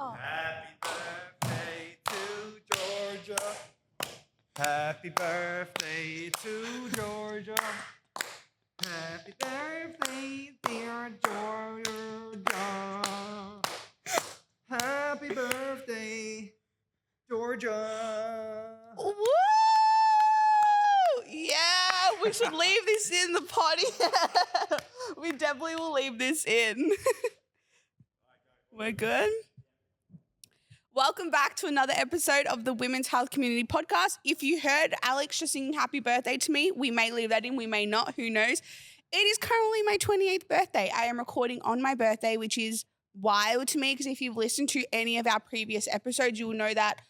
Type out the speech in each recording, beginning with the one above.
Oh. Happy birthday to Georgia. Happy birthday to Georgia. Happy birthday, dear Georgia. Happy birthday, Georgia. Woo! Yeah, we should leave this in the potty. We definitely will leave this in. We're good? Welcome back to another episode of the Women's Health Community Podcast. If you heard Alex just singing happy birthday to me, we may leave that in, we may not, who knows. It is currently my 28th birthday. I am recording on my birthday, which is wild to me because if you've listened to any of our previous episodes, you will know that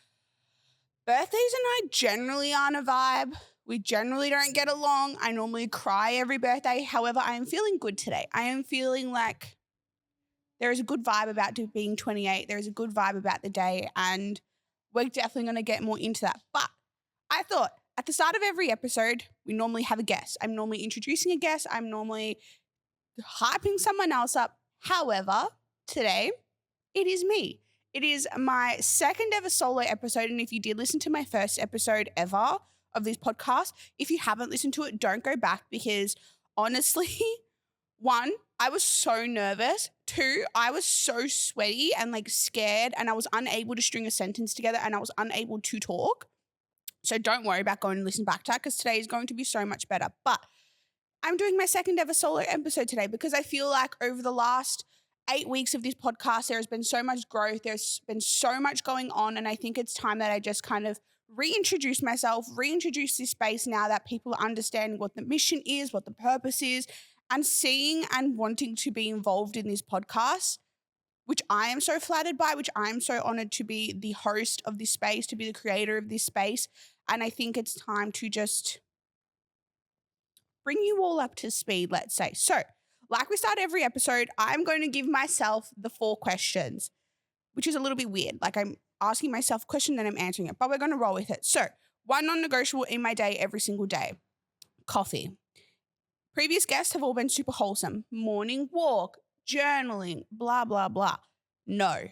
birthdays and I generally aren't a vibe. We generally don't get along. I normally cry every birthday. However, I am feeling good today. I am feeling like there is a good vibe about being 28. There is a good vibe about the day, and we're definitely going to get more into that. But I thought at the start of every episode, we normally have a guest. I'm normally introducing a guest. I'm normally hyping someone else up. However, today, it is me. It is my second ever solo episode, and if you did listen to my first episode ever of this podcast, if you haven't listened to it, don't go back because honestly, one, I was so nervous. Two, I was so sweaty and like scared and I was unable to string a sentence together and I was unable to talk. So don't worry about going and listen back to that because today is going to be so much better. But I'm doing my second ever solo episode today because I feel like over the last 8 weeks of this podcast, there has been so much growth. There's been so much going on. And I think it's time that I just kind of reintroduce myself, reintroduce this space now that people are understanding what the mission is, what the purpose is, and seeing and wanting to be involved in this podcast, which I am so flattered by, which I'm so honored to be the host of this space, to be the creator of this space. And I think it's time to just bring you all up to speed, let's say. So, like we start every episode, I'm going to give myself the 4 questions, which is a little bit weird. Like I'm asking myself a question, then I'm answering it, but we're going to roll with it. So, one non-negotiable in my day every single day, coffee. Previous guests have all been super wholesome. Morning walk, journaling, blah, blah, blah. No,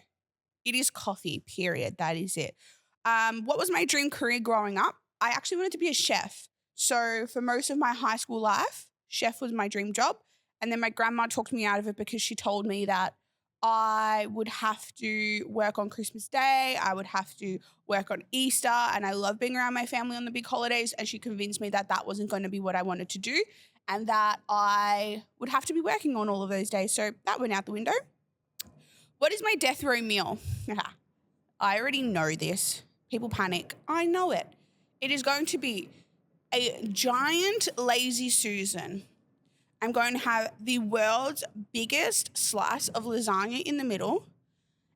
it is coffee, period. That is it. What was my dream career growing up? I actually wanted to be a chef. So for most of my high school life, chef was my dream job. And then my grandma talked me out of it because she told me that I would have to work on Christmas Day. I would have to work on Easter. And I love being around my family on the big holidays. And she convinced me that that wasn't going to be what I wanted to do and that I would have to be working on all of those days. So that went out the window. What is my death row meal? I already know this. People panic. I know it. It is going to be a giant lazy Susan. I'm going to have the world's biggest slice of lasagna in the middle,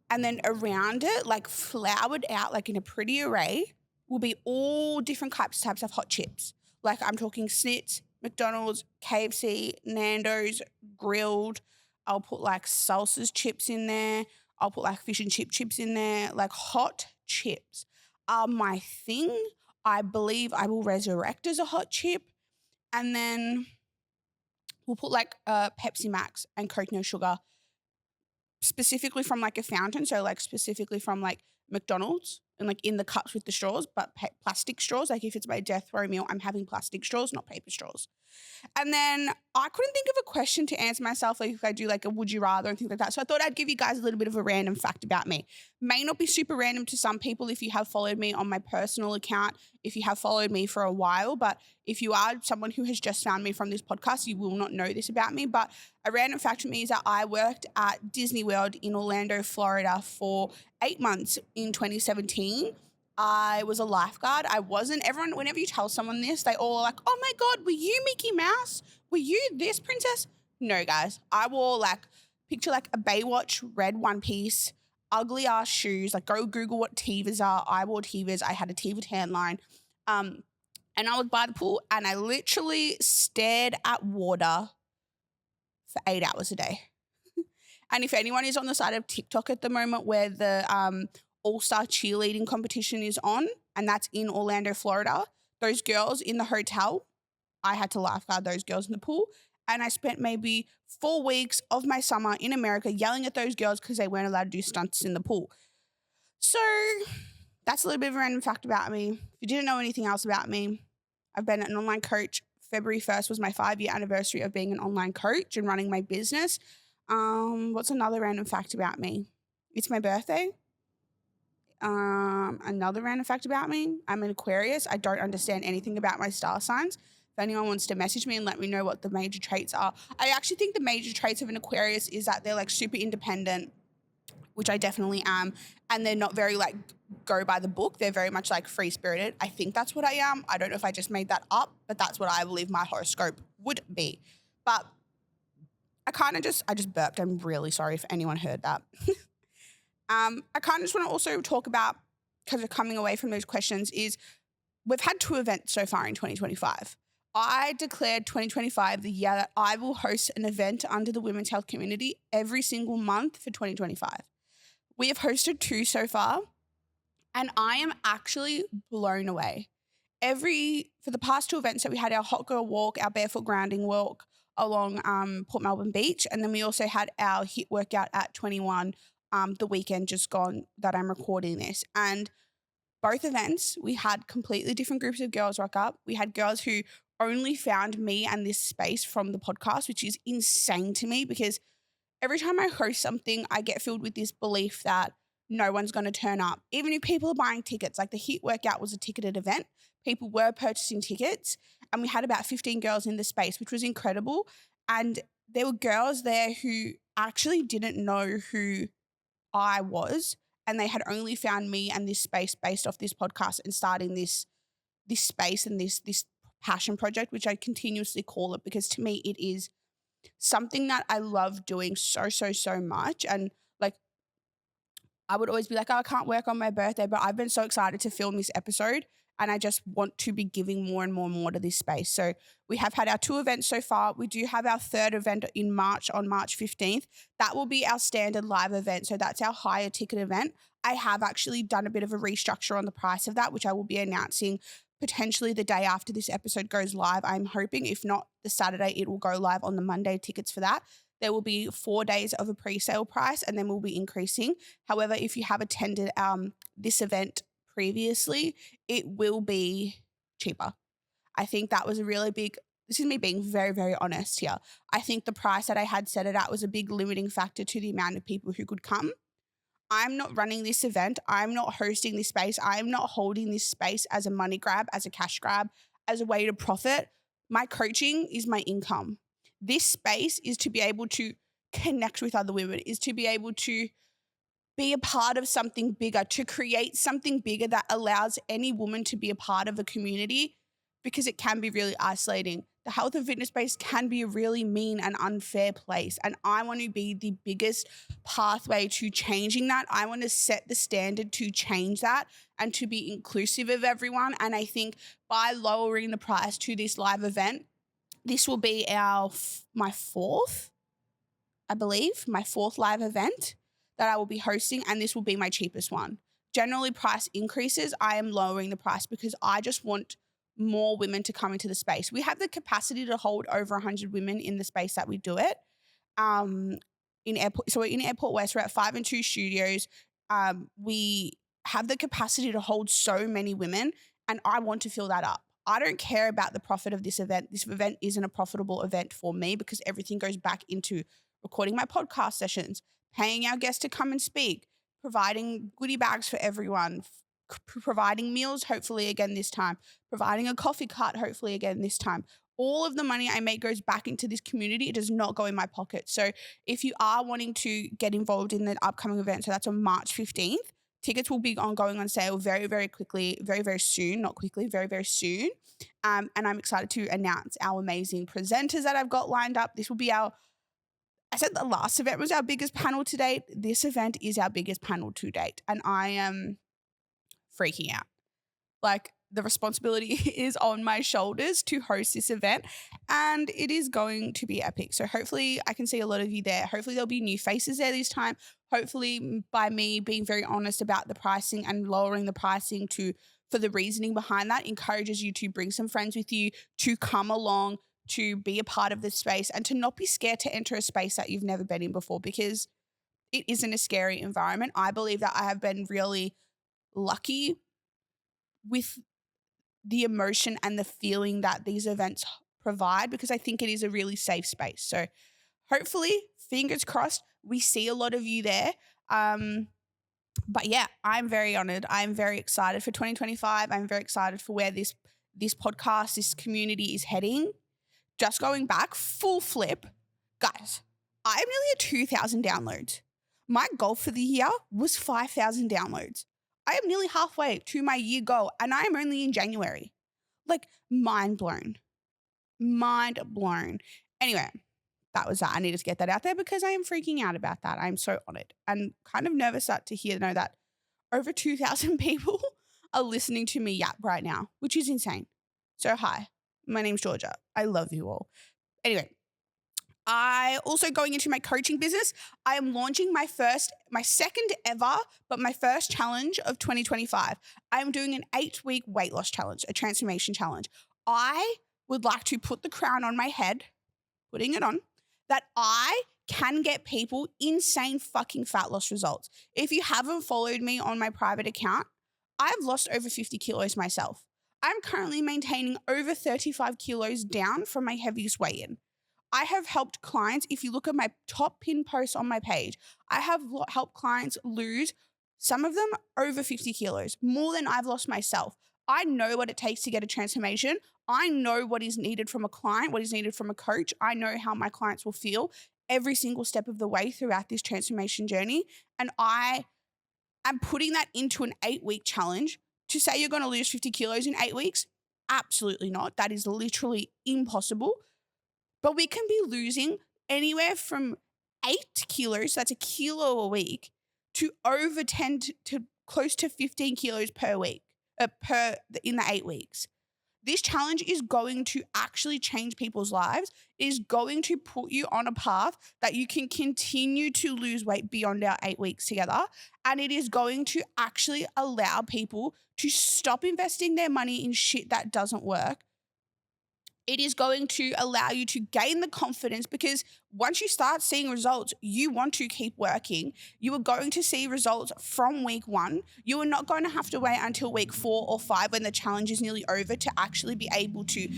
and then around it, like floured out, like in a pretty array, will be all different types of hot chips. Like I'm talking Snits, McDonald's, KFC, Nando's, grilled. I'll put like salsas chips in there. I'll put like fish and chips in there. Like hot chips are my thing. I believe I will resurrect as a hot chip. And then we'll put like Pepsi Max and Coke No Sugar, specifically from like a fountain. So like specifically from like McDonald's and like in the cups with the straws, but plastic straws. Like if it's my death row meal, I'm having plastic straws, not paper straws. And then I couldn't think of a question to answer myself, like if I do like a would you rather and things like that. So I thought I'd give you guys a little bit of a random fact about me. May not be super random to some people if you have followed me on my personal account, if you have followed me for a while, but if you are someone who has just found me from this podcast, you will not know this about me. But a random fact to me is that I worked at Disney World in Orlando, Florida for 8 months in 2017. I was a lifeguard. I wasn't. Everyone, whenever you tell someone this, they all are like, oh my God, were you Mickey Mouse? Were you this princess? No, guys. I wore like, picture like a Baywatch red one piece, ugly ass shoes. Like go Google what Tevas are. I wore Tevas. I had a Teva tan line. And I was by the pool and I literally stared at water for 8 hours a day. And if anyone is on the side of TikTok at the moment where the all-star cheerleading competition is on, and that's in Orlando, Florida, those girls in the hotel, I had to lifeguard those girls in the pool. And I spent maybe 4 weeks of my summer in America yelling at those girls because they weren't allowed to do stunts in the pool. So that's a little bit of a random fact about me. If you didn't know anything else about me, I've been an online coach. February 1st was my 5-year anniversary of being an online coach and running my business. What's another random fact about me? It's my birthday. Another random fact about me, I'm an Aquarius. I don't understand anything about my star signs. If anyone wants to message me and let me know what the major traits are. I actually think the major traits of an Aquarius is that they're like super independent, which I definitely am, and they're not very like go by the book. They're very much like free spirited. I think that's what I am. I don't know if I just made that up, but that's what I believe my horoscope would be. But I just burped. I'm really sorry if anyone heard that. I kind of just want to also talk about, because we're coming away from those questions, is we've had 2 events so far in 2025. I declared 2025 the year that I will host an event under the women's health community every single month for 2025. We have hosted 2 so far, and I am actually blown away. For the past 2 events, so we had our hot girl walk, our barefoot grounding walk along Port Melbourne Beach, and then we also had our HIIT workout at 21 the weekend just gone that I'm recording this. And both events, we had completely different groups of girls rock up. We had girls who only found me and this space from the podcast, which is insane to me because every time I host something, I get filled with this belief that no one's going to turn up. Even if people are buying tickets, like the HIIT workout was a ticketed event, people were purchasing tickets, and we had about 15 girls in the space, which was incredible. And there were girls there who actually didn't know who I was, and they had only found me and this space based off this podcast and starting this space and this passion project, which I continuously call it, because to me it is something that I love doing so much. And like, I would always be like, oh, I can't work on my birthday, but I've been so excited to film this episode, and I just want to be giving more and more to this space. So we have had our 2 events so far. We do have our 3rd event in March, on March 15th. That will be our standard live event. So that's our higher ticket event. I have actually done a bit of a restructure on the price of that, which I will be announcing potentially the day after this episode goes live. I'm hoping, if not the Saturday, it will go live on the Monday tickets for that. There will be 4 days of a pre-sale price, and then we'll be increasing. However, if you have attended this event previously, it will be cheaper. I think that was a really big, this is me being very honest here. I think the price that I had set it at was a big limiting factor to the amount of people who could come. I'm not running this event. I'm not hosting this space. I'm not holding this space as a money grab, as a cash grab, as a way to profit. My coaching is my income. This space is to be able to connect with other women, is to be able to be a part of something bigger, to create something bigger that allows any woman to be a part of a community, because it can be really isolating. The health and fitness space can be a really mean and unfair place. And I want to be the biggest pathway to changing that. I want to set the standard to change that and to be inclusive of everyone. And I think by lowering the price to this live event, this will be my 4th, I believe, my 4th live event that I will be hosting, and this will be my cheapest one. Generally, price increases. I am lowering the price because I just want more women to come into the space. We have the capacity to hold over 100 women in the space that we do it. So we're in Airport West. We're at 5 and 2 studios. We have the capacity to hold so many women, and I want to fill that up. I don't care about the profit of this event. This event isn't a profitable event for me because everything goes back into recording my podcast sessions, paying our guests to come and speak, providing goodie bags for everyone, providing meals, hopefully again this time, providing a coffee cart, hopefully again this time. All of the money I make goes back into this community. It does not go in my pocket. So if you are wanting to get involved in the upcoming event, so that's on March 15th, tickets will be going on sale very quickly, very soon, not quickly, very soon. And I'm excited to announce our amazing presenters that I've got lined up. This will be I said the last event was our biggest panel to date. This event is our biggest panel to date. And I am freaking out. Like, the responsibility is on my shoulders to host this event, and it is going to be epic. So hopefully I can see a lot of you there. Hopefully there'll be new faces there this time. Hopefully by me being very honest about the pricing and lowering the pricing for the reasoning behind that encourages you to bring some friends with you, to come along, to be a part of this space, and to not be scared to enter a space that you've never been in before, because it isn't a scary environment. I believe that I have been really lucky with the emotion and the feeling that these events provide, because I think it is a really safe space. So hopefully, fingers crossed, we see a lot of you there. But yeah, I'm very honored. I'm very excited for 2025. I'm very excited for where this podcast, this community is heading. Just going back, full flip, guys, I am nearly at 2,000 downloads. My goal for the year was 5,000 downloads. I am nearly halfway to my year goal, and I am only in January. Like, mind blown. Mind blown. Anyway, that was that. I needed to get that out there because I am freaking out about that. I'm so honored and kind of nervous to know that over 2,000 people are listening to me yap right now, which is insane. So hi, my name's Georgia. I love you all. Anyway, I also going into my coaching business. I am launching my second ever, but my first challenge of 2025. I am doing an 8-week weight loss challenge, a transformation challenge. I would like to put the crown on my head, putting it on, that I can get people insane fucking fat loss results. If you haven't followed me on my private account, I've lost over 50 kilos myself. I'm currently maintaining over 35 kilos down from my heaviest weigh-in. I have helped clients, if you look at my top pin posts on my page, I have helped clients lose, some of them over 50 kilos, more than I've lost myself. I know what it takes to get a transformation. I know what is needed from a client, what is needed from a coach. I know how my clients will feel every single step of the way throughout this transformation journey. And I am putting that into an 8-week challenge. To say you're going to lose 50 kilos in 8 weeks, absolutely not. That is literally impossible. But we can be losing anywhere from 8 kilos, that's a kilo a week, to over 10 to close to 15 kilos per week, in the 8 weeks. This challenge is going to actually change people's lives. It is going to put you on a path that you can continue to lose weight beyond our 8 weeks together. And it is going to actually allow people to stop investing their money in shit that doesn't work. It is going to allow you to gain the confidence, because once you start seeing results, you want to keep working. You are going to see results from week 1. You are not going to have to wait until week 4 or 5 when the challenge is nearly over to actually be able to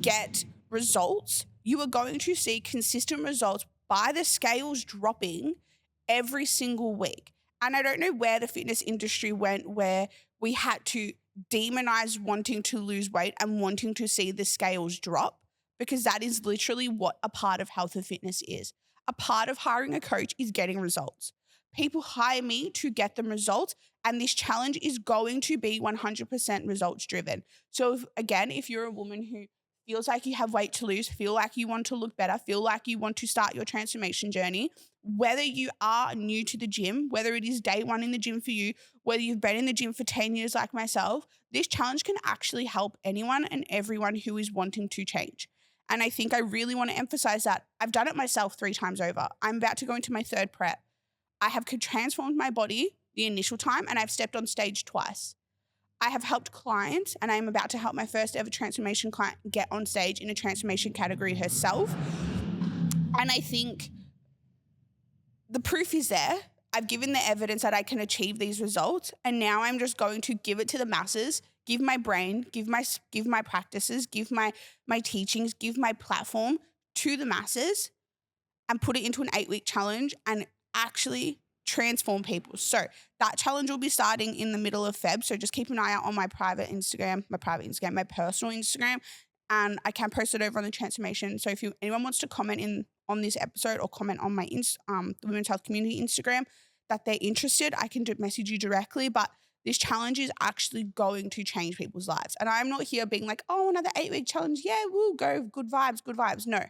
get results. You are going to see consistent results by the scales dropping every single week. And I don't know where the fitness industry went, where we had to demonize wanting to lose weight and wanting to see the scales drop, because that is literally what a part of health and fitness is. A part of hiring a coach is getting results. People hire me to get them results, and this challenge is going to be 100% results driven. So if you're a woman who feels like you have weight to lose, feel like you want to look better, feel like you want to start your transformation journey, whether you are new to the gym, whether it is day 1 in the gym for you, whether you've been in the gym for 10 years like myself, this challenge can actually help anyone and everyone who is wanting to change. And I think I really want to emphasize that I've done it myself 3 times over. I'm about to go into my 3rd prep. I have transformed my body the initial time, and I've stepped on stage twice. I have helped clients, and I'm about to help my first ever transformation client get on stage in a transformation category herself. And I think the proof is there. I've given the evidence that I can achieve these results, and now I'm just going to give it to the masses, give my brain, give my practices, give my teachings, give my platform to the masses, and put it into an 8-week challenge and actually transform people. So that challenge will be starting in the middle of Feb. So just keep an eye out on my personal Instagram, and I can post it over on the transformation. So if anyone wants to comment on this episode or comment on my the Women's Health Community Instagram that they're interested, I can message you directly. But this challenge is actually going to change people's lives. And I'm not here being like, oh, another 8-week challenge. Yeah, we'll go. Good vibes. No,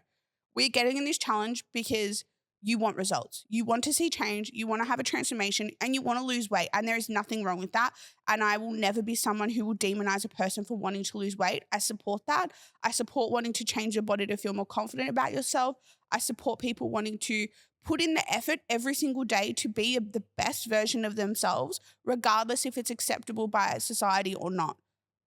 we're getting in this challenge because you want results. You want to see change. You want to have a transformation, and you want to lose weight. And there is nothing wrong with that. And I will never be someone who will demonize a person for wanting to lose weight. I support that. I support wanting to change your body to feel more confident about yourself. I support people wanting to put in the effort every single day to be the best version of themselves, regardless if it's acceptable by society or not.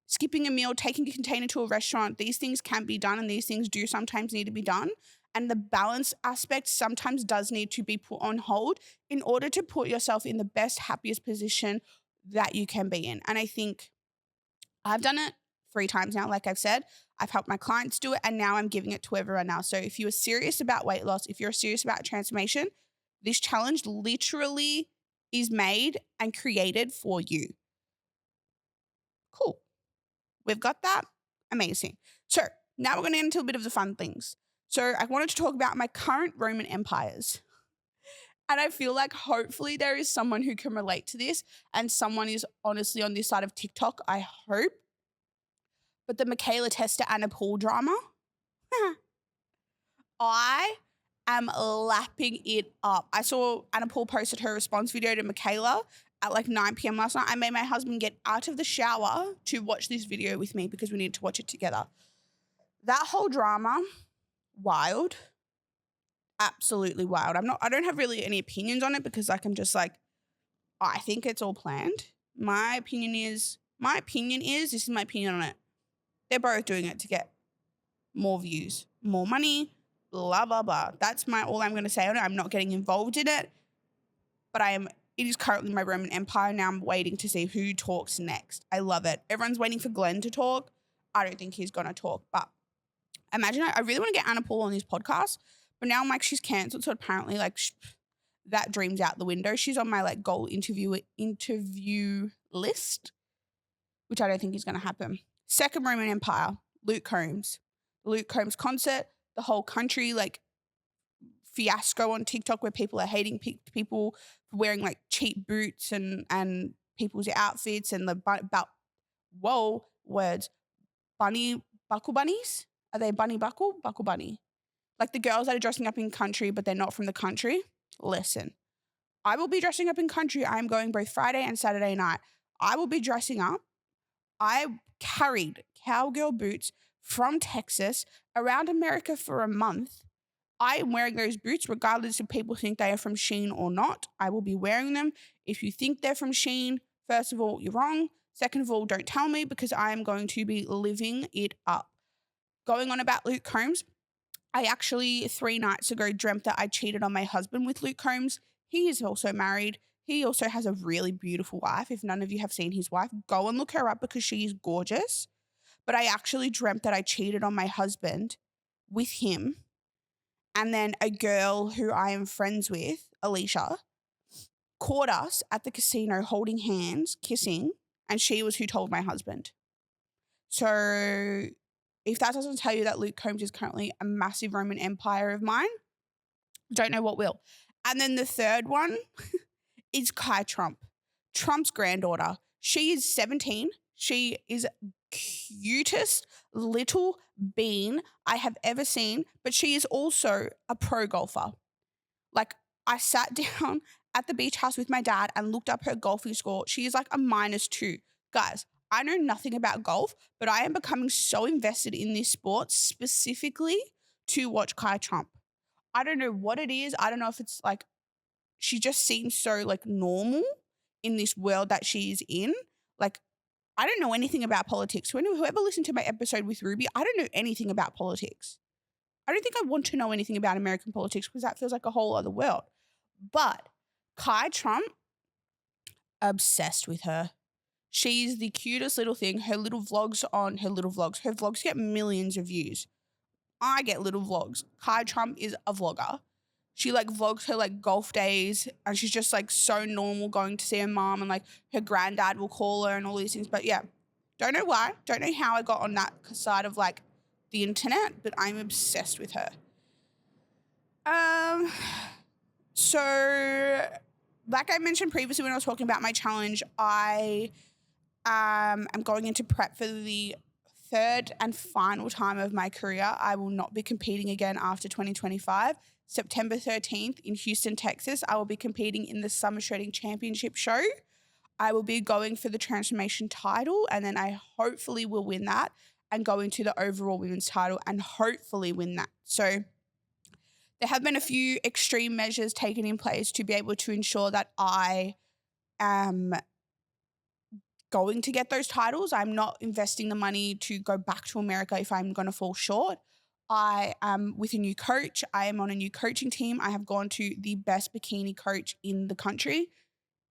Skipping a meal, taking a container to a restaurant, these things can be done, and these things do sometimes need to be done. And the balance aspect sometimes does need to be put on hold in order to put yourself in the best, happiest position that you can be in. And I think I've done it 3 times now, like I've said. I've helped my clients do it, and now I'm giving it to everyone else. So if you are serious about weight loss, if you're serious about transformation, this challenge literally is made and created for you. Cool. We've got that. Amazing. So now we're going to get into a bit of the fun things. So I wanted to talk about my current Roman empires. And I feel like hopefully there is someone who can relate to this, and someone is honestly on this side of TikTok, I hope. But the Michaela Testa Anna Paul drama, I am lapping it up. I saw Anna Paul posted her response video to Michaela at like 9 p.m. last night. I made my husband get out of the shower to watch this video with me because we needed to watch it together. That whole drama, wild. Absolutely wild. I don't have really any opinions on it because like I'm just like, I think it's all planned. My opinion is, this is my opinion on it. They're both doing it to get more views, more money, blah, blah, blah. That's all I'm going to say on it. I'm not getting involved in it, but it is currently my Roman Empire. Now I'm waiting to see who talks next. I love it. Everyone's waiting for Glenn to talk. I don't think he's going to talk, but imagine, I really want to get Anna Paul on this podcast, but now I'm like, she's cancelled. So apparently like that dream's out the window. She's on my like goal interview list, which I don't think is going to happen. Second Roman Empire, Luke Combs. The Luke Combs concert, the whole country like fiasco on TikTok where people are hating people for wearing like cheap boots and people's outfits and the buckle bunnies. Are they buckle bunny? Like the girls that are dressing up in country, but they're not from the country. Listen, I will be dressing up in country. I'm going both Friday and Saturday night. I will be dressing up. I carried cowgirl boots from Texas around America for a month. I am wearing those boots regardless if people think they are from Shein or not. I will be wearing them. If you think they're from Shein, first of all, you're wrong. Second of all, don't tell me because I am going to be living it up. Going on about Luke Combs, I actually 3 nights ago dreamt that I cheated on my husband with Luke Combs. He is also married. He also has a really beautiful wife. If none of you have seen his wife, go and look her up because she is gorgeous. But I actually dreamt that I cheated on my husband with him. And then a girl who I am friends with, Alicia, caught us at the casino holding hands, kissing, and she was who told my husband. So if that doesn't tell you that Luke Combs is currently a massive Roman Empire of mine, don't know what will. And then the third one is Kai Trump, Trump's granddaughter. She is 17. She is cutest little bean I have ever seen, but she is also a pro golfer. Like I sat down at the beach house with my dad and looked up her golfing score. She is like a -2. Guys, I know nothing about golf, but I am becoming so invested in this sport specifically to watch Kai Trump. I don't know what it is. I don't know if it's like she just seems so like normal in this world that she's in. Like I don't know anything about politics. Whoever listened to my episode with Ruby, I don't know anything about politics. I don't think I want to know anything about American politics because that feels like a whole other world. But Kai Trump, obsessed with her. She's the cutest little thing. Her vlogs get millions of views. I get little vlogs. Kai Trump is a vlogger. She like vlogs her like golf days and she's just like so normal going to see her mom and like her granddad will call her and all these things. But yeah, don't know why. Don't know how I got on that side of like the internet, but I'm obsessed with her. So like I mentioned previously when I was talking about my challenge, I am going into prep for the third and final time of my career. I will not be competing again after 2025. September 13th in Houston, Texas, I will be competing in the Summer Shredding Championship show. I will be going for the transformation title and then I hopefully will win that and go into the overall women's title and hopefully win that. So there have been a few extreme measures taken in place to be able to ensure that I am going to get those titles. I'm not investing the money to go back to America if I'm going to fall short. I am with a new coach. I am on a new coaching team. I have gone to the best bikini coach in the country.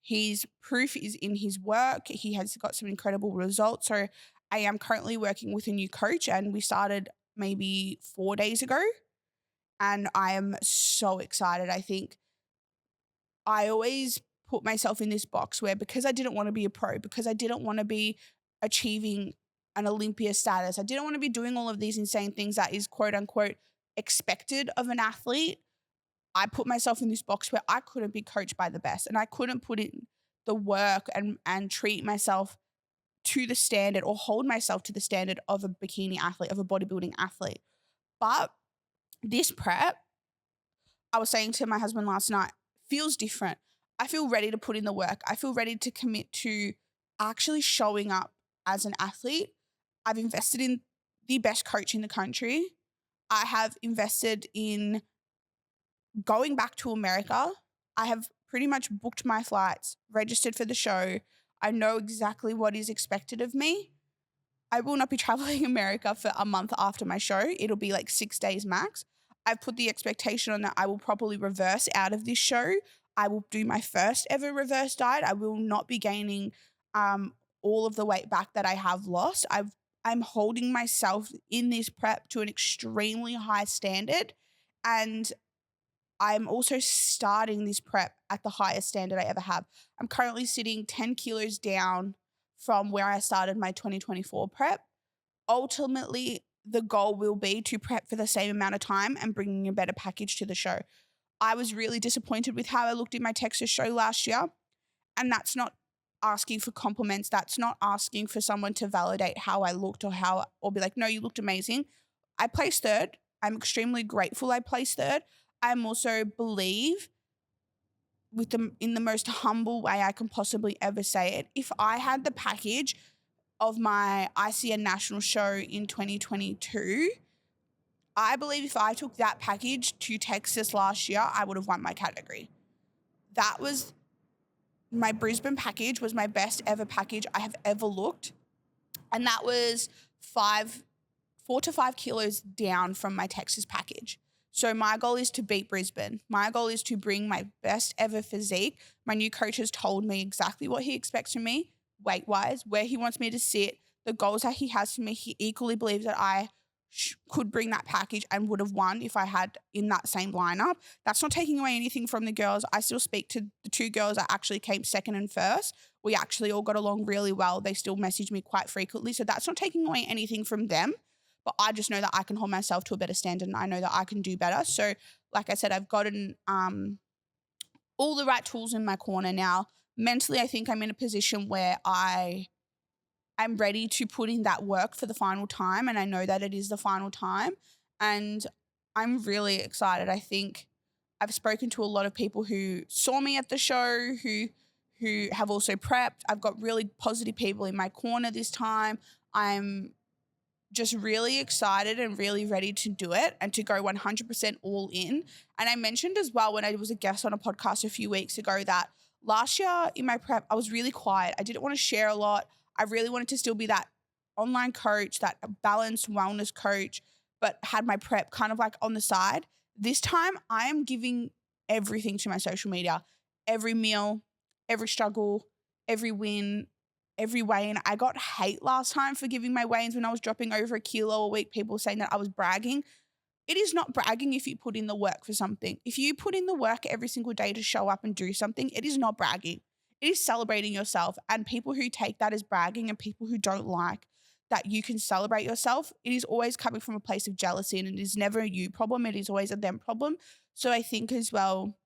His proof is in his work. He has got some incredible results. So I am currently working with a new coach, and we started maybe 4 days ago. And I am so excited. I think I always put myself in this box where, because I didn't want to be a pro, because I didn't want to be achieving an Olympia status, I didn't want to be doing all of these insane things that is quote unquote expected of an athlete. I put myself in this box where I couldn't be coached by the best, and I couldn't put in the work and treat myself to the standard or hold myself to the standard of a bikini athlete, of a bodybuilding athlete. But this prep, I was saying to my husband last night, feels different. I feel ready to put in the work. I feel ready to commit to actually showing up as an athlete. I've invested in the best coach in the country. I have invested in going back to America. I have pretty much booked my flights, registered for the show. I know exactly what is expected of me. I will not be traveling America for a month after my show. It'll be like 6 days max. I've put the expectation on that I will probably reverse out of this show. I will do my first ever reverse diet. I will not be gaining all of the weight back that I have lost. I'm holding myself in this prep to an extremely high standard, and I'm also starting this prep at the highest standard I ever have. I'm currently sitting 10 kilos down from where I started my 2024 prep. Ultimately, the goal will be to prep for the same amount of time and bringing a better package to the show. I was really disappointed with how I looked in my Texas show last year, and that's not asking for compliments. That's not asking for someone to validate how I looked or be like, no, you looked amazing. I placed third. I'm extremely grateful I placed third. I'm also believe in the most humble way I can possibly ever say it. If I had the package of my ICN national show in 2022, I believe if I took that package to Texas last year, I would have won my category. That was my Brisbane package, was my best ever package I have ever looked. And that was 4 to 5 kilos down from my Texas package. So my goal is to beat Brisbane. My goal is to bring my best ever physique. My new coach has told me exactly what he expects from me, weight-wise, where he wants me to sit, the goals that he has for me. He equally believes that I could bring that package and would have won if I had in that same lineup. That's not taking away anything from the girls. I still speak to the 2 girls that actually came second and first. We actually all got along really well. They still message me quite frequently. So that's not taking away anything from them. But I just know that I can hold myself to a better standard, and I know that I can do better. So like I said, I've gotten all the right tools in my corner now. Mentally, I think I'm in a position where I'm ready to put in that work for the final time, and I know that it is the final time, and I'm really excited. I think I've spoken to a lot of people who saw me at the show, who have also prepped. I've got really positive people in my corner this time. I'm just really excited and really ready to do it and to go 100% all in. And I mentioned as well when I was a guest on a podcast a few weeks ago that last year in my prep, I was really quiet. I didn't want to share a lot. I really wanted to still be that online coach, that balanced wellness coach, but had my prep kind of like on the side. This time I am giving everything to my social media, every meal, every struggle, every win, every weigh-in. I got hate last time for giving my weigh-ins when I was dropping over a kilo a week. People saying that I was bragging. It is not bragging if you put in the work for something. If you put in the work every single day to show up and do something, it is not bragging. It is celebrating yourself. And people who take that as bragging and people who don't like that you can celebrate yourself, it is always coming from a place of jealousy, and it is never a you problem. It is always a them problem. So I think as well,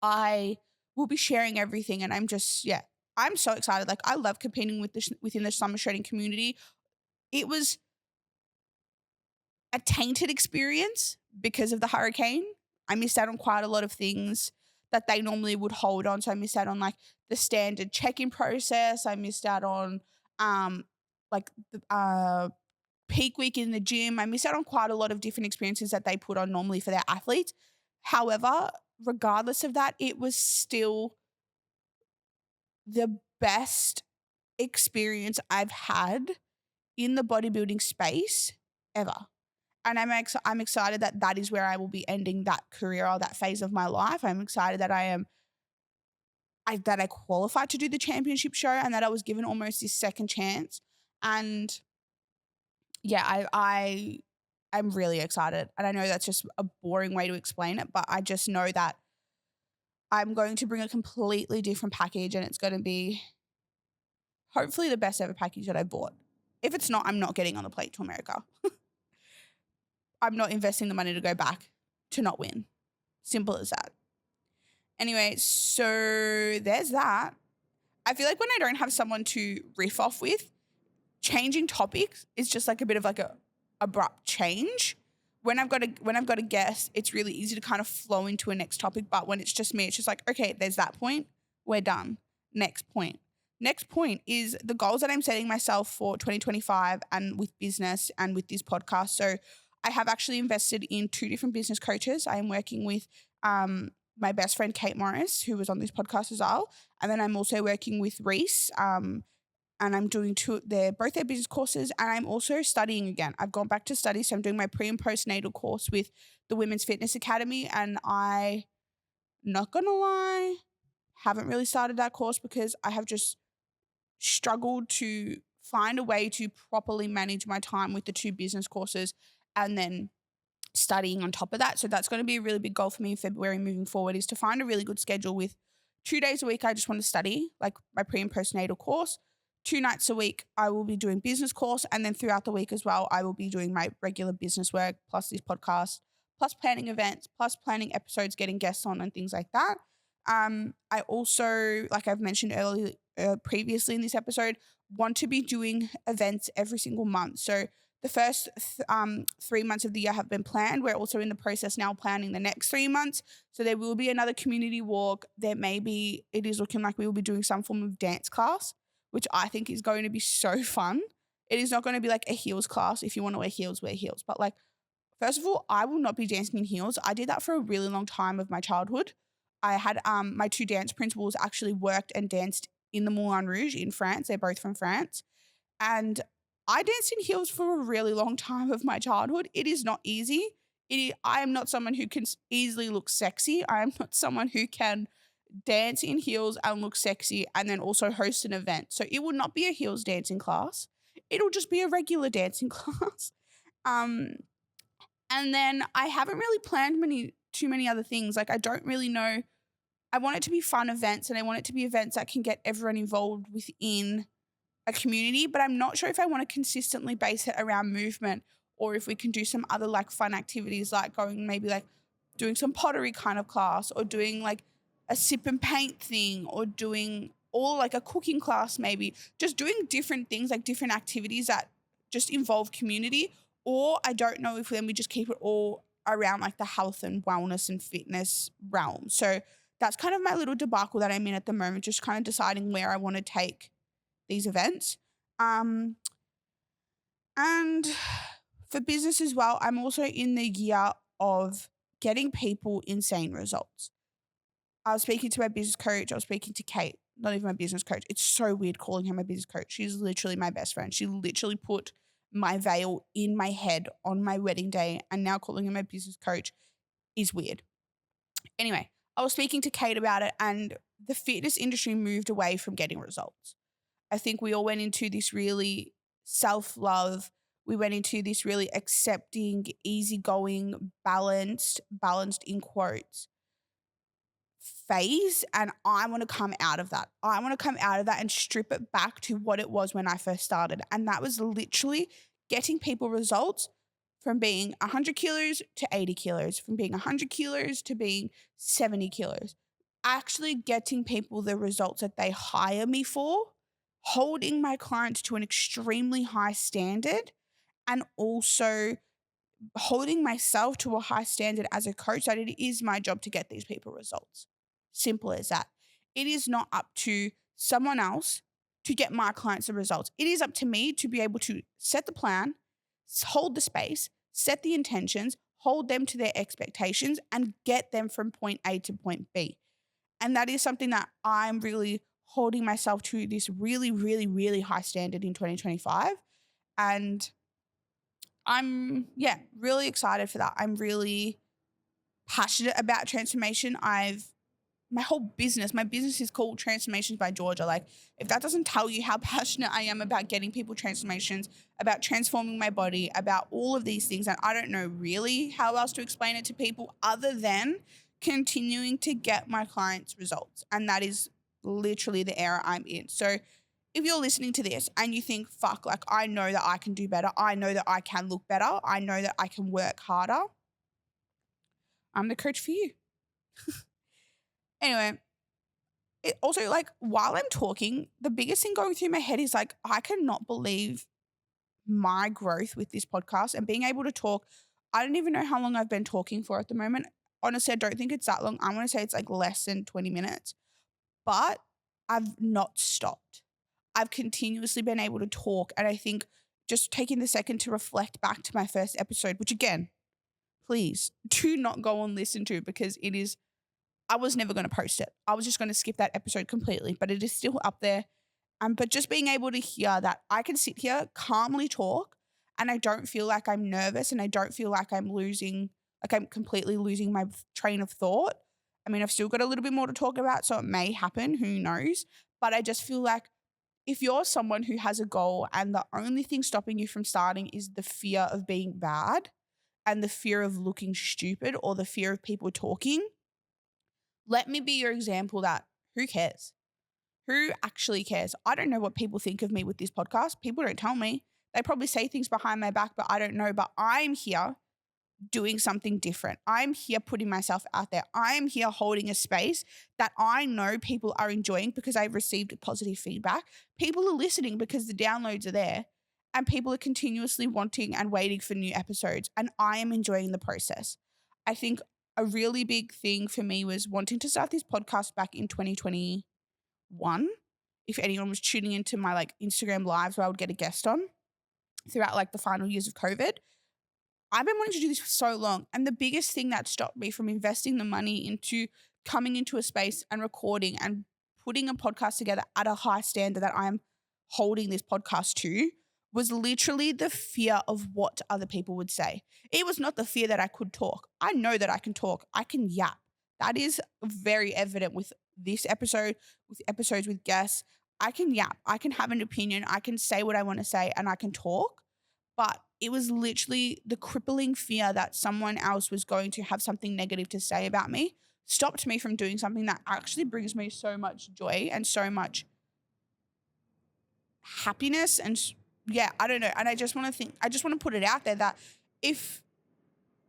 I will be sharing everything, and I'm so excited. Like, I love competing within the summer shredding community. It was a tainted experience because of the hurricane. I missed out on quite a lot of things that they normally would hold on. So I missed out on like the standard check-in process. I missed out on like the peak week in the gym. I missed out on quite a lot of different experiences that they put on normally for their athletes. However, regardless of that, it was still the best experience I've had in the bodybuilding space ever. And I'm excited that that is where I will be ending that career or that phase of my life. I'm excited that that I qualified to do the championship show and that I was given almost this second chance. And yeah, I'm really excited. And I know that's just a boring way to explain it, but I just know that I'm going to bring a completely different package and it's going to be hopefully the best ever package that I bought. If it's not, I'm not getting on the plane to America. I'm not investing the money to go back to not win. Simple as that. Anyway, so there's that. I feel like when I don't have someone to riff off with, changing topics is just like a bit of like a abrupt change. When I've got a guest, it's really easy to kind of flow into a next topic. But when it's just me, it's just like, okay, there's that point. We're done. Next point. Next point is the goals that I'm setting myself for 2025 and with business and with this podcast. So I have actually invested in 2 different business coaches. I am working with my best friend, Kate Morris, who was on this podcast as well. And then I'm also working with Reese, and I'm doing both their business courses, and I'm also studying again. I've gone back to study, so I'm doing my pre and postnatal course with the Women's Fitness Academy, and I, not gonna lie, haven't really started that course because I have just struggled to find a way to properly manage my time with the 2 business courses and then studying on top of that. So that's going to be a really big goal for me in February moving forward, is to find a really good schedule with 2 days a week. I just want to study like my pre and postnatal course. 2 nights a week, I will be doing business course. And then throughout the week as well, I will be doing my regular business work, plus this podcast, plus planning events, plus planning episodes, getting guests on and things like that. I also, like I've mentioned earlier, previously in this episode, want to be doing events every single month. So the first 3 months of the year have been planned. We're also in the process now planning the next 3 months. So there will be another community walk. It is looking like we will be doing some form of dance class, which I think is going to be so fun. It is not going to be like a heels class. If you want to wear heels, wear heels. But like, first of all, I will not be dancing in heels. I did that for a really long time of my childhood. I had my 2 dance principals actually worked and danced in the Moulin Rouge in France. They're both from France. And I danced in heels for a really long time of my childhood. It is not easy. I am not someone who can easily look sexy. I am not someone who can dance in heels and look sexy and then also host an event. So it will not be a heels dancing class. It'll just be a regular dancing class. And then I haven't really planned too many other things. Like, I don't really know. I want it to be fun events, and I want it to be events that can get everyone involved within a community, but I'm not sure if I want to consistently base it around movement, or if we can do some other like fun activities, like going maybe like doing some pottery kind of class, or doing like a sip and paint thing, or doing all like a cooking class, maybe just doing different things, like different activities that just involve community. Or I don't know if then we just keep it all around like the health and wellness and fitness realm. So that's kind of my little debacle that I'm in at the moment, just kind of deciding where I want to take these events. And for business as well, I'm also in the year of getting people insane results. I was speaking to my business coach. I was speaking to Kate, not even my business coach. It's so weird calling her my business coach. She's literally my best friend. She literally put my veil in my head on my wedding day, and now calling her my business coach is weird. Anyway, I was speaking to Kate about it, and the fitness industry moved away from getting results. I think we all went into this really self-love. We went into this really accepting, easygoing, balanced in quotes, phase. And I want to come out of that. I want to come out of that and strip it back to what it was when I first started. And that was literally getting people results from being 100 kilos to 80 kilos, from being 100 kilos to being 70 kilos. Actually getting people the results that they hire me for, holding my clients to an extremely high standard, and also holding myself to a high standard as a coach, that it is my job to get these people results. Simple as that. It is not up to someone else to get my clients the results. It is up to me to be able to set the plan, hold the space, set the intentions, hold them to their expectations, and get them from point A to point B. And that is something that I'm really holding myself to, this really, really, really high standard in 2025. And I'm, really excited for that. I'm really passionate about transformation. My business is called Transformations by Georgia. Like, if that doesn't tell you how passionate I am about getting people transformations, about transforming my body, about all of these things, and I don't know really how else to explain it to people other than continuing to get my clients results. And that is literally the era I'm in. So if you're listening to this and you think, fuck, like, I know that I can do better, I know that I can look better, I know that I can work harder, I'm the coach for you. Anyway, it also, like, while I'm talking, the biggest thing going through my head is like, I cannot believe my growth with this podcast and being able to talk. I don't even know how long I've been talking for at the moment. Honestly, I don't think it's that long. I want to say it's like less than 20 minutes, but I've not stopped. I've continuously been able to talk. And I think just taking the second to reflect back to my first episode, which again, please do not go and listen to because I was never going to post it. I was just going to skip that episode completely, but it is still up there. But just being able to hear that I can sit here, calmly talk, and I don't feel like I'm nervous and I don't feel like I'm completely losing my train of thought. I mean, I've still got a little bit more to talk about, so it may happen, who knows? But I just feel like if you're someone who has a goal and the only thing stopping you from starting is the fear of being bad and the fear of looking stupid or the fear of people talking, let me be your example that who cares? Who actually cares? I don't know what people think of me with this podcast. People don't tell me. They probably say things behind my back, but I don't know. But I'm here doing something different. I'm here putting myself out there. I'm here holding a space that I know people are enjoying because I've received positive feedback. People are listening because the downloads are there and people are continuously wanting and waiting for new episodes. And I am enjoying the process. I think a really big thing for me was wanting to start this podcast back in 2021. If anyone was tuning into my like Instagram lives where I would get a guest on throughout like the final years of COVID, I've been wanting to do this for so long. And the biggest thing that stopped me from investing the money into coming into a space and recording and putting a podcast together at a high standard that I'm holding this podcast to was literally the fear of what other people would say. It was not the fear that I could talk. I know that I can talk. I can yap. That is very evident with this episode, with episodes with guests. I can yap. I can have an opinion. I can say what I want to say and I can talk. But it was literally the crippling fear that someone else was going to have something negative to say about me stopped me from doing something that actually brings me so much joy and so much happiness. And I don't know. And I just want to put it out there that if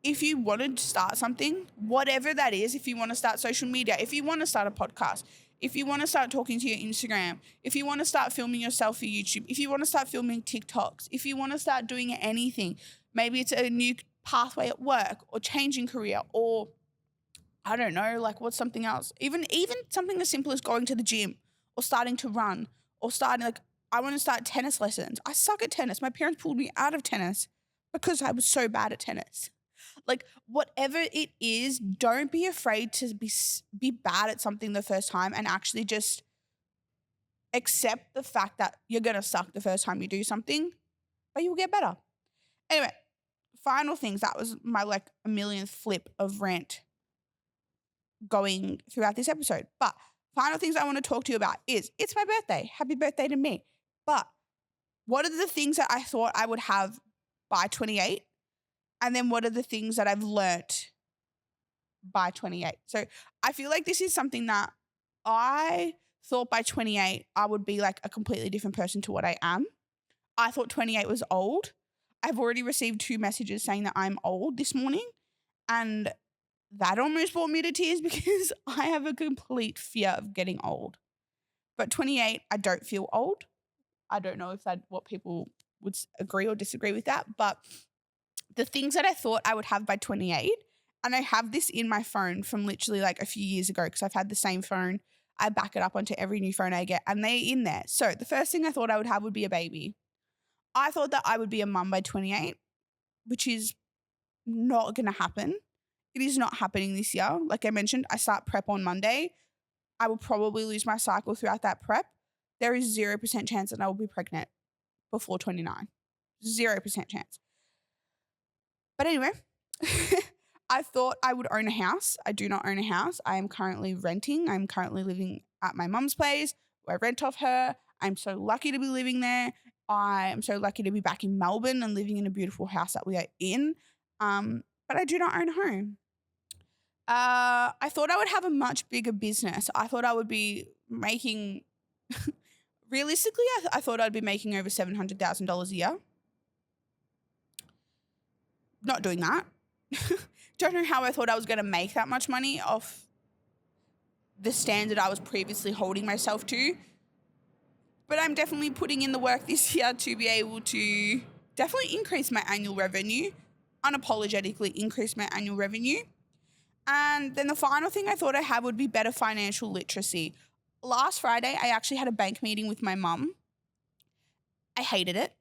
you want to start something, whatever that is, if you want to start social media, if you want to start a podcast, if you want to start talking to your Instagram, if you want to start filming yourself for YouTube, if you want to start filming TikToks, if you want to start doing anything, maybe it's a new pathway at work or changing career or I don't know, like what's something else? Even something as simple as going to the gym or starting to run or starting like I want to start tennis lessons. I suck at tennis. My parents pulled me out of tennis because I was so bad at tennis. Like whatever it is, don't be afraid to be bad at something the first time and actually just accept the fact that you're going to suck the first time you do something, but you'll get better. Anyway, final things. That was my like a millionth flip of rant going throughout this episode. But final things I want to talk to you about is it's my birthday. Happy birthday to me. But what are the things that I thought I would have by 28? And then what are the things that I've learnt by 28? So I feel like this is something that I thought by 28, I would be like a completely different person to what I am. I thought 28 was old. I've already received 2 messages saying that I'm old this morning. And that almost brought me to tears because I have a complete fear of getting old. But 28, I don't feel old. I don't know if what people would agree or disagree with that. But the things that I thought I would have by 28, and I have this in my phone from literally like a few years ago because I've had the same phone. I back it up onto every new phone I get and they're in there. So the first thing I thought I would have would be a baby. I thought that I would be a mum by 28, which is not going to happen. It is not happening this year. Like I mentioned, I start prep on Monday. I will probably lose my cycle throughout that prep. There is 0% chance that I will be pregnant before 29. 0% chance. But anyway, I thought I would own a house. I do not own a house. I am currently renting. I'm currently living at my mum's place where I rent off her. I'm so lucky to be living there. I am so lucky to be back in Melbourne and living in a beautiful house that we are in. But I do not own a home. I thought I would have a much bigger business. I thought I would be making, realistically, I thought I'd be making over $700,000 a year. Not doing that. Don't know how I thought I was going to make that much money off the standard I was previously holding myself to. But I'm definitely putting in the work this year to be able to definitely increase my annual revenue, unapologetically increase my annual revenue. And then the final thing I thought I had would be better financial literacy. Last Friday, I actually had a bank meeting with my mum. I hated it.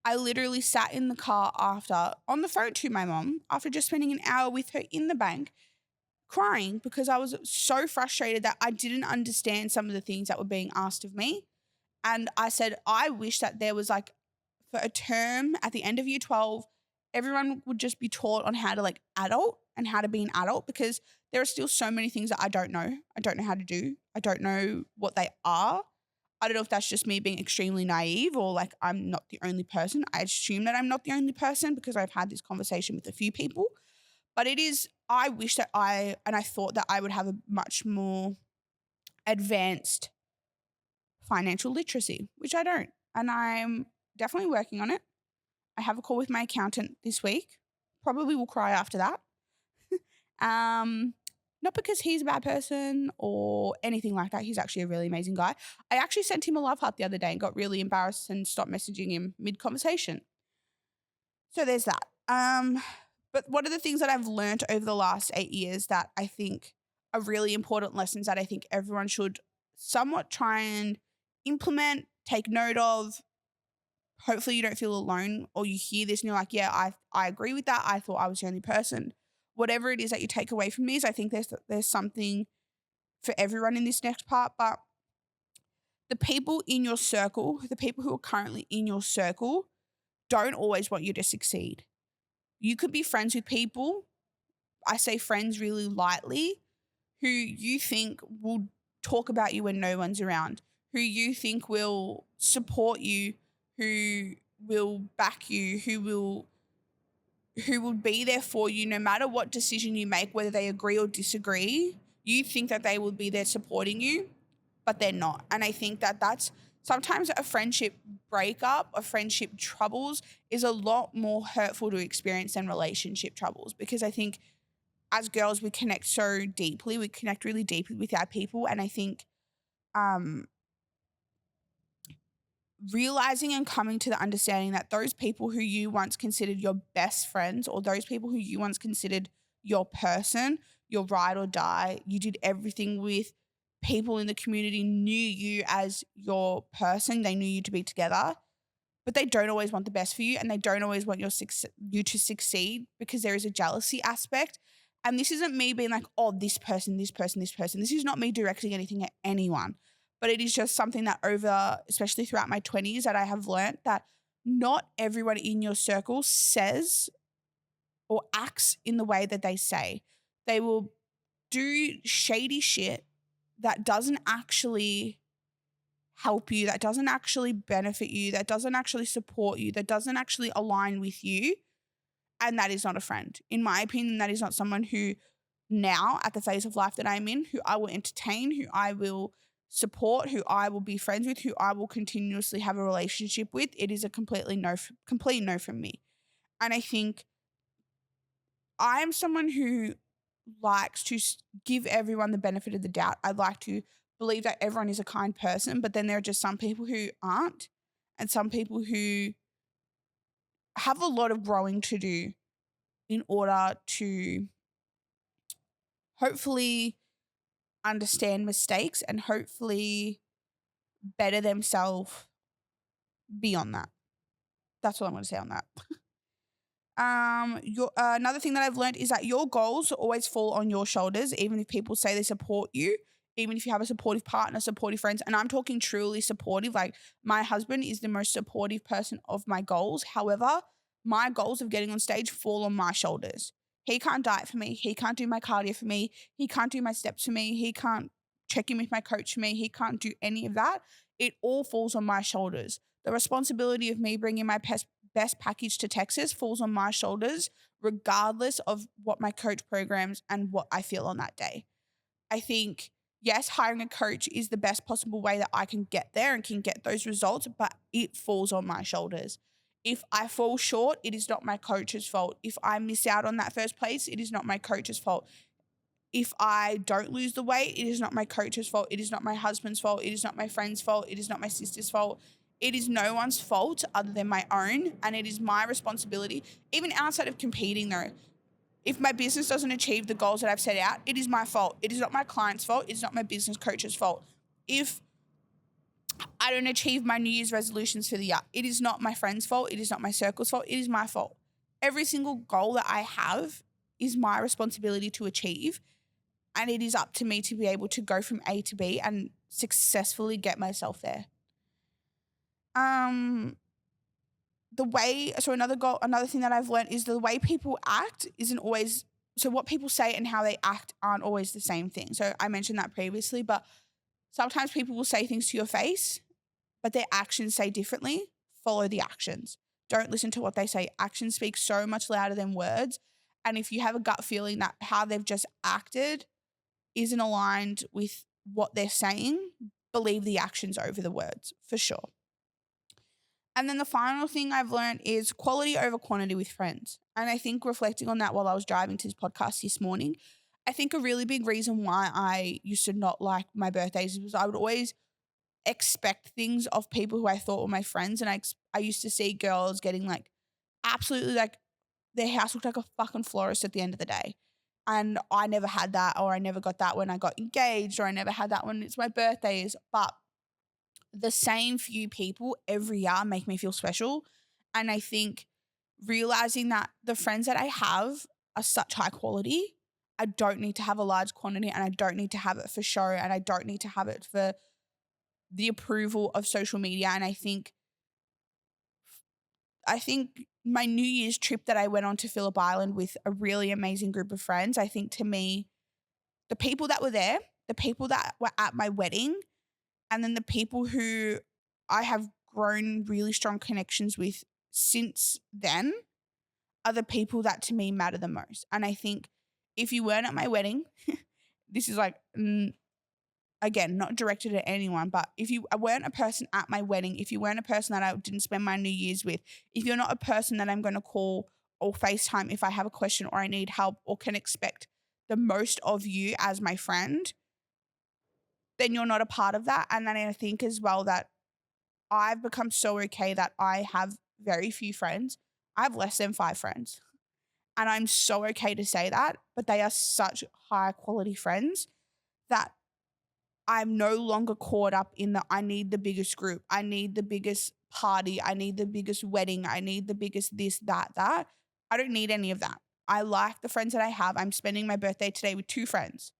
I literally sat in the car on the phone to my mum, after just spending an hour with her in the bank, crying because I was so frustrated that I didn't understand some of the things that were being asked of me. And I said, I wish that there was like, for a term at the end of year 12, everyone would just be taught on how to adult and how to be an adult, because there are still so many things that I don't know. I don't know how to do. I don't know what they are. I don't know if that's just me being extremely naive or I'm not the only person. I assume that I'm not the only person because I've had this conversation with a few people. But I wish that I thought that I would have a much more advanced financial literacy, which I don't. And I'm definitely working on it. I have a call with my accountant this week. Probably will cry after that. Not because he's a bad person or anything like that. He's actually a really amazing guy. I actually sent him a love heart the other day and got really embarrassed and stopped messaging him mid-conversation. So there's that. But one of the things that I've learned over the last 8 years that I think are really important lessons that I think everyone should somewhat try and implement, take note of. Hopefully you don't feel alone, or you hear this and you're like, yeah, I agree with that. I thought I was the only person. Whatever it is that you take away from these, I think there's something for everyone in this next part. But the people in your circle, the people who are currently in your circle, don't always want you to succeed. You could be friends with people, I say friends really lightly, who you think will talk about you when no one's around, who you think will support you, who will back you, who will be there for you no matter what decision you make, whether they agree or disagree. You think that they will be there supporting you, but they're not. And I think that that's sometimes a friendship breakup, a friendship troubles is a lot more hurtful to experience than relationship troubles, because I think as girls, we connect so deeply. We connect really deeply with our people. And I think realizing and coming to the understanding that those people who you once considered your best friends, or those people who you once considered your person, your ride or die, you did everything with, people in the community knew you as your person, they knew you to be together, but they don't always want the best for you, and they don't always want you to succeed, because there is a jealousy aspect. And this isn't me being like, oh, this person, this person, this person. This is not me directing anything at anyone. But it is just something that especially throughout my 20s, that I have learned that not everyone in your circle says or acts in the way that they say. They will do shady shit that doesn't actually help you, that doesn't actually benefit you, that doesn't actually support you, that doesn't actually align with you. And that is not a friend. In my opinion, that is not someone who now, at the phase of life that I'm in, who I will entertain, who I will support, who I will be friends with, who I will continuously have a relationship with. It is a complete no from me. And I think I'm someone who likes to give everyone the benefit of the doubt. I like to believe that everyone is a kind person, but then there are just some people who aren't, and some people who have a lot of growing to do in order to hopefully understand mistakes and hopefully better themselves beyond that. That's what I'm going to say on that. Another thing that I've learned is that your goals always fall on your shoulders, even if people say they support you, even if you have a supportive partner, supportive friends. And I'm talking truly supportive. Like, my husband is the most supportive person of my goals. However, my goals of getting on stage fall on my shoulders. He can't diet for me. He can't do my cardio for me. He can't do my steps for me. He can't check in with my coach for me. He can't do any of that. It all falls on my shoulders. The responsibility of me bringing my best package to Texas falls on my shoulders, regardless of what my coach programs and what I feel on that day. I think, yes, hiring a coach is the best possible way that I can get there and can get those results, but it falls on my shoulders. If I fall short, it is not my coach's fault. If I miss out on that first place, it is not my coach's fault. If I don't lose the weight, it is not my coach's fault. It is not my husband's fault. It is not my friend's fault. It is not my sister's fault. It is no one's fault other than my own, and it is my responsibility. Even outside of competing though, if my business doesn't achieve the goals that I've set out, it is my fault. It is not my client's fault. It's not my business coach's fault. If I don't achieve my New Year's resolutions for the year, it is not my friend's fault. It is not my circle's fault. It is my fault. Every single goal that I have is my responsibility to achieve, and it is up to me to be able to go from A to B and successfully get myself there. Another thing that I've learned is the way people act isn't always, so what people say and how they act aren't always the same thing. So I mentioned that previously, but sometimes people will say things to your face, but their actions say differently. Follow the actions. Don't listen to what they say. Actions speak so much louder than words. And if you have a gut feeling that how they've just acted isn't aligned with what they're saying, believe the actions over the words, for sure. And then the final thing I've learned is quality over quantity with friends. And I think reflecting on that while I was driving to this podcast this morning, I think a really big reason why I used to not like my birthdays was I would always expect things of people who I thought were my friends. And I used to see girls getting like absolutely like their house looked like a fucking florist at the end of the day. And I never had that, or I never got that when I got engaged, or I never had that when it's my birthdays. But the same few people every year make me feel special. And I think realizing that the friends that I have are such high quality, I don't need to have a large quantity, and I don't need to have it for show, and I don't need to have it for the approval of social media. And I think my New Year's trip that I went on to Phillip Island with a really amazing group of friends, I think to me, the people that were there, the people that were at my wedding, and then the people who I have grown really strong connections with since then are the people that to me matter the most. And I think if you weren't at my wedding, this is like, again, not directed at anyone, but if you weren't a person at my wedding, if you weren't a person that I didn't spend my New Year's with, if you're not a person that I'm going to call or FaceTime if I have a question or I need help or can expect the most of you as my friend, then you're not a part of that. And then I think as well that I've become so okay that I have very few friends. I have less than 5 friends. And I'm so okay to say that, but they are such high quality friends that I'm no longer caught up in the I need the biggest group. I need the biggest party. I need the biggest wedding. I need the biggest this, that. I don't need any of that. I like the friends that I have. I'm spending my birthday today with 2 friends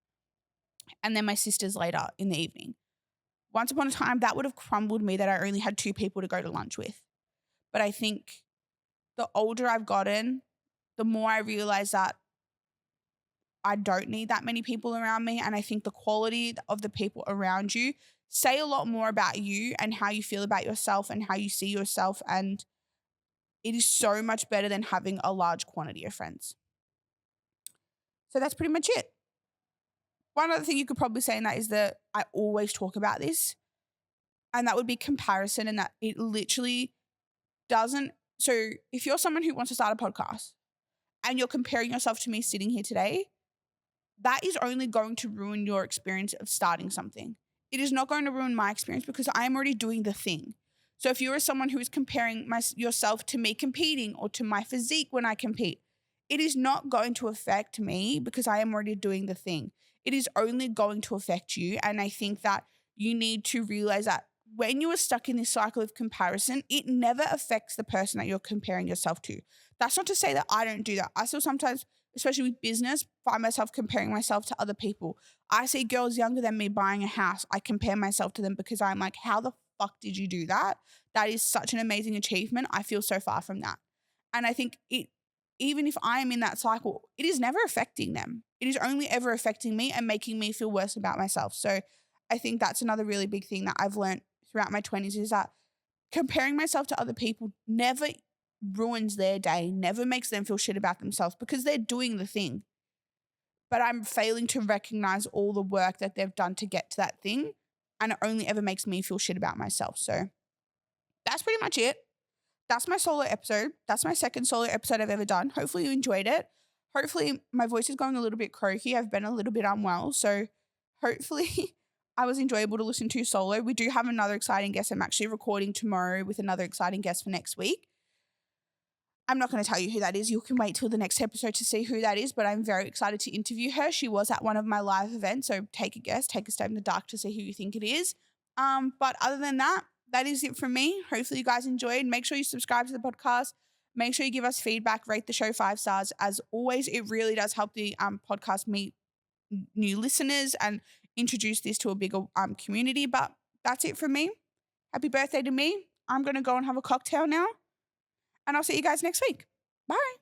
and then my sisters later in the evening. Once upon a time, that would have crumbled me that I only had 2 people to go to lunch with. But I think the older I've gotten, the more I realize that I don't need that many people around me. And I think the quality of the people around you say a lot more about you and how you feel about yourself and how you see yourself. And it is so much better than having a large quantity of friends. So that's pretty much it. One other thing you could probably say in that is that I always talk about this, and that would be comparison, and that it literally doesn't. So if you're someone who wants to start a podcast and you're comparing yourself to me sitting here today, that is only going to ruin your experience of starting something. It is not going to ruin my experience because I am already doing the thing. So if you're someone who is comparing yourself to me competing or to my physique when I compete, it is not going to affect me because I am already doing the thing. It is only going to affect you. And I think that you need to realize that when you are stuck in this cycle of comparison, it never affects the person that you're comparing yourself to. That's not to say that I don't do that. I still sometimes, especially with business, find myself comparing myself to other people. I see girls younger than me buying a house. I compare myself to them because I'm like, how the fuck did you do that? That is such an amazing achievement. I feel so far from that. And I think even if I am in that cycle, it is never affecting them. It is only ever affecting me and making me feel worse about myself. So I think that's another really big thing that I've learned throughout my 20s is that comparing myself to other people never ruins their day, never makes them feel shit about themselves because they're doing the thing. But I'm failing to recognize all the work that they've done to get to that thing. And it only ever makes me feel shit about myself. So that's pretty much it. That's my solo episode. That's my second solo episode I've ever done. Hopefully you enjoyed it. Hopefully my voice is going a little bit croaky. I've been a little bit unwell. So hopefully I was enjoyable to listen to solo. We do have another exciting guest. I'm actually recording tomorrow with another exciting guest for next week. I'm not going to tell you who that is. You can wait till the next episode to see who that is, but I'm very excited to interview her. She was at one of my live events, so take a guess, take a stab in the dark to see who you think it is. But other than that, that is it from me. Hopefully you guys enjoyed. Make sure you subscribe to the podcast. Make sure you give us feedback, rate the show 5 stars. As always, it really does help the podcast meet new listeners and introduce this to a bigger community. But that's it from me. Happy birthday to me. I'm going to go and have a cocktail now. And I'll see you guys next week. Bye.